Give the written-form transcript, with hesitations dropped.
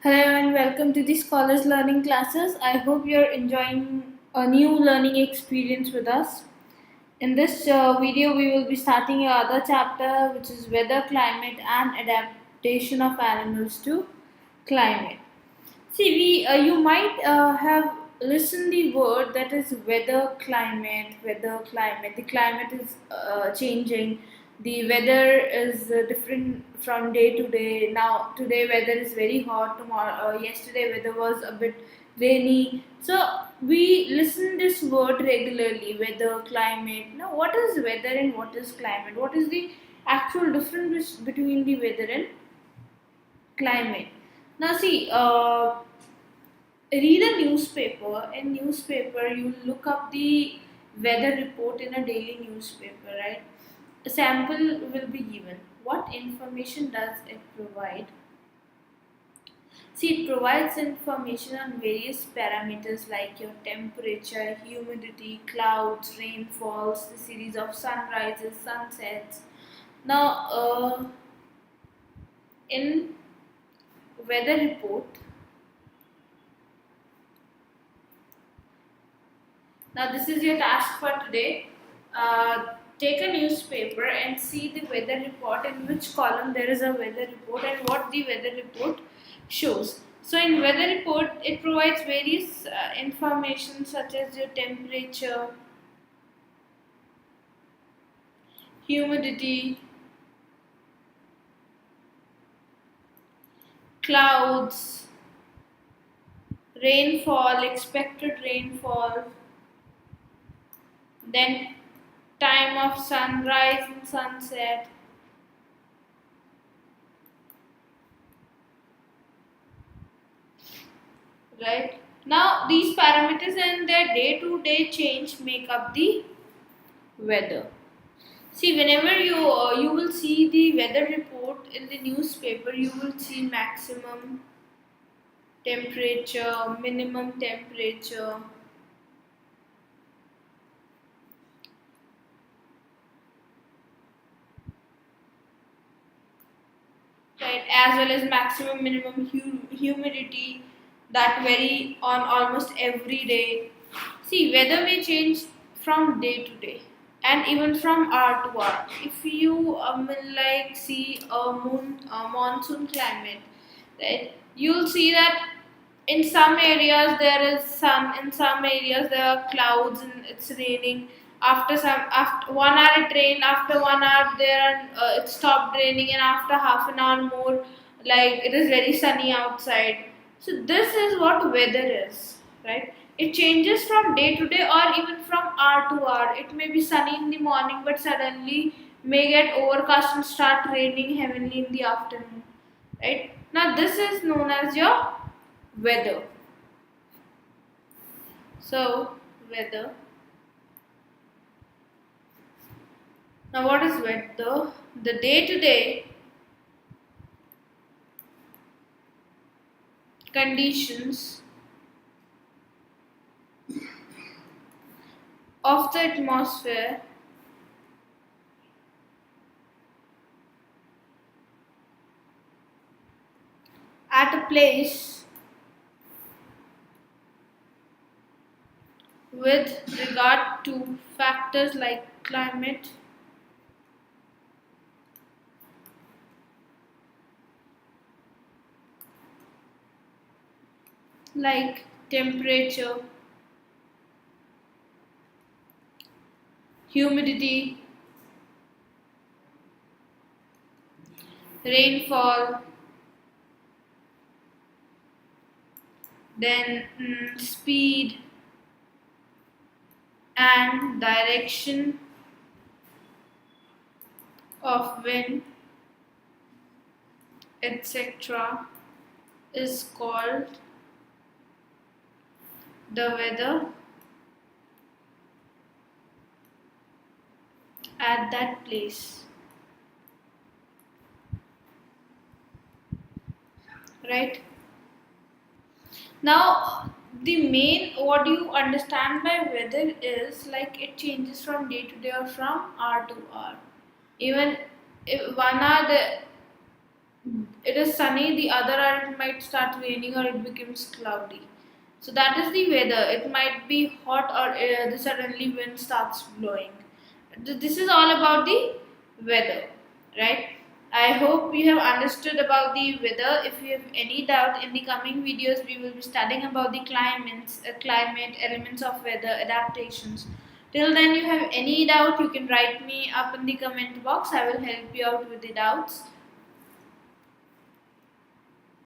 Hello and welcome to the Scholars Learning classes. I hope you're enjoying a new learning experience with us. In this video, we will be starting another chapter which is weather, climate, and adaptation of animals to climate. See, you might have listened the word that is weather, climate, weather, climate. The climate is changing. The weather is different from day to day. Now, today weather is very hot. Tomorrow, yesterday weather was a bit rainy. So we listen this word regularly. Weather, climate. Now, what is weather and what is climate? What is the actual difference between the weather and climate? Now, see. Read a newspaper. In newspaper you look up the weather report in a daily newspaper, right? A sample will be given. What information does it provide? See, it provides information on various parameters like your temperature, humidity, clouds, rainfalls, the series of sunrises, sunsets. Now, in weather report. Now, this is your task for today. Take a newspaper and see the weather report, in which column there is a weather report and what the weather report shows. So, in weather report, it provides various information such as your temperature, humidity, clouds, rainfall, expected rainfall, then time of sunrise and sunset, right? Now these parameters and their day to day change make up the weather. See, whenever you will see the weather report in the newspaper, you will see maximum temperature, minimum temperature, right, as well as maximum minimum humidity that vary on almost every day. See, weather may change from day to day and even from hour to hour. If you like see a monsoon climate, right, you'll see that in some areas there is sun, in some areas there are clouds and it's raining. After 1 hour it rained, after 1 hour there are, it stopped raining, and after half an hour more, like it is very sunny outside. So this is what weather is, right? It changes from day to day or even from hour to hour. It may be sunny in the morning but suddenly may get overcast and start raining heavily in the afternoon, right? Now this is known as your weather. So, weather. Now, what is weather? The day to day conditions of the atmosphere at a place with regard to factors like climate, like temperature, humidity, rainfall, then speed and direction of wind, etc., is called the weather at that place, right? Now, the main, what do you understand by weather is like it changes from day to day or from hour to hour. Even if 1 hour it is sunny, the other hour it might start raining or it becomes cloudy. So that is the weather. It might be hot or the suddenly wind starts blowing. This is all about the weather, right? I hope you have understood about the weather. If you have any doubt, in the coming videos we will be studying about the climate, elements of weather, adaptations. Till then, you have any doubt, you can write me up in the comment box. I will help you out with the doubts.